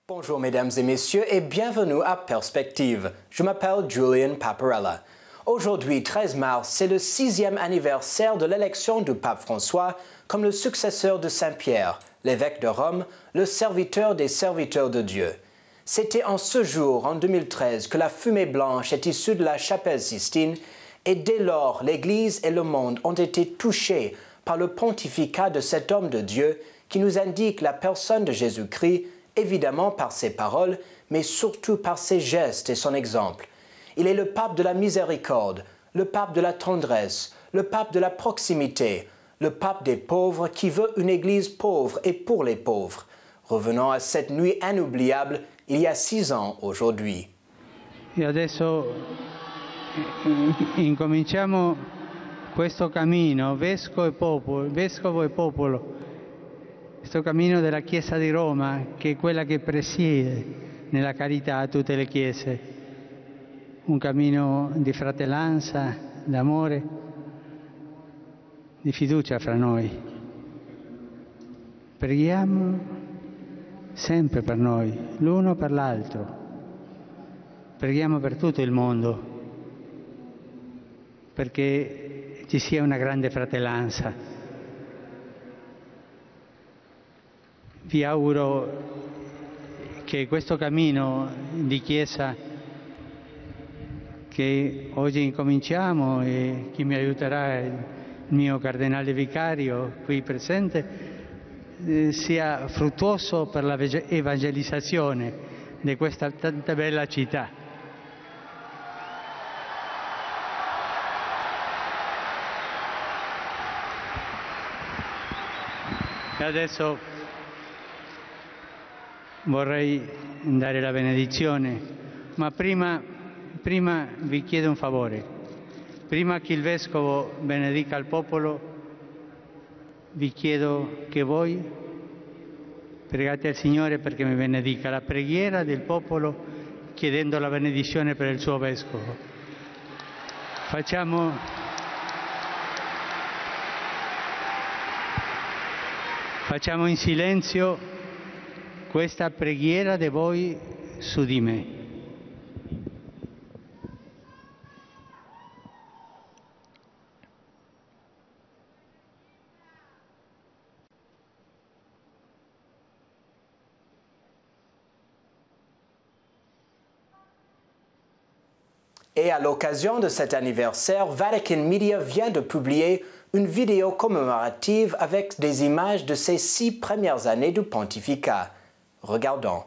Bonjour mesdames et messieurs et bienvenue à Perspective. Je m'appelle Julian Paparella. Aujourd'hui, 13 mars, c'est le 6e anniversaire de l'élection du pape François comme le successeur de Saint-Pierre, l'évêque de Rome, le serviteur des serviteurs de Dieu. C'était en ce jour, en 2013, que la fumée blanche est issue de la chapelle Sistine et dès lors, l'Église et le monde ont été touchés par le pontificat de cet homme de Dieu qui nous indique la personne de Jésus-Christ, évidemment par ses paroles, mais surtout par ses gestes et son exemple. Il est le pape de la miséricorde, le pape de la tendresse, le pape de la proximité, le pape des pauvres qui veut une église pauvre et pour les pauvres. Revenons à cette nuit inoubliable, il y a 6 ans aujourd'hui. E adesso incominciamo questo cammino, vescovo e popolo, questo cammino della Chiesa di Roma, che è quella che presiede nella carità a tutte le chiese. Un cammino di fratellanza, d'amore, di fiducia fra noi. Preghiamo sempre per noi, l'uno per l'altro. Preghiamo per tutto il mondo, perché ci sia una grande fratellanza. Vi auguro che questo cammino di Chiesa che oggi incominciamo e chi mi aiuterà il mio cardinale vicario qui presente sia fruttuoso per la evangelizzazione di questa tanta bella città. E adesso vorrei dare la benedizione, ma prima vi chiedo un favore. Prima che il Vescovo benedica il popolo, vi chiedo che voi pregate al Signore perché mi benedica la preghiera del popolo chiedendo la benedizione per il suo Vescovo. Facciamo in silenzio questa preghiera di voi su di me. Et à l'occasion de cet anniversaire, Vatican Media vient de publier une vidéo commémorative avec des images de ces 6 premières années du pontificat. Regardons.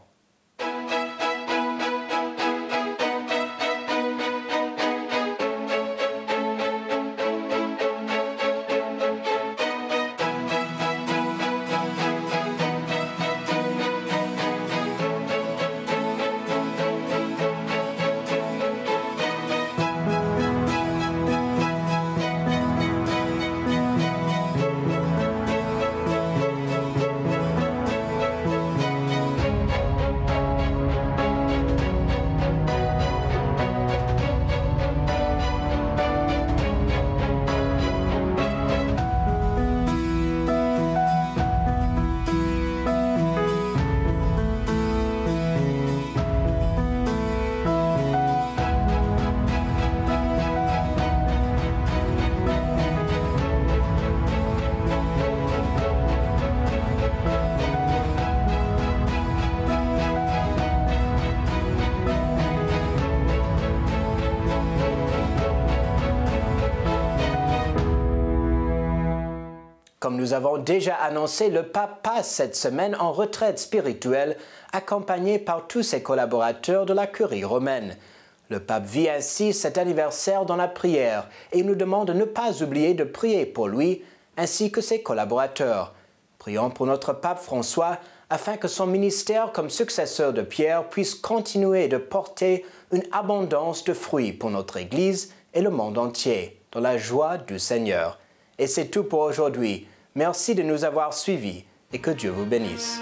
Comme nous avons déjà annoncé, le pape passe cette semaine en retraite spirituelle, accompagné par tous ses collaborateurs de la curie romaine. Le pape vit ainsi cet anniversaire dans la prière et il nous demande de ne pas oublier de prier pour lui, ainsi que ses collaborateurs. Prions pour notre pape François, afin que son ministère comme successeur de Pierre puisse continuer de porter une abondance de fruits pour notre Église et le monde entier, dans la joie du Seigneur. Et c'est tout pour aujourd'hui. Merci de nous avoir suivis et que Dieu vous bénisse.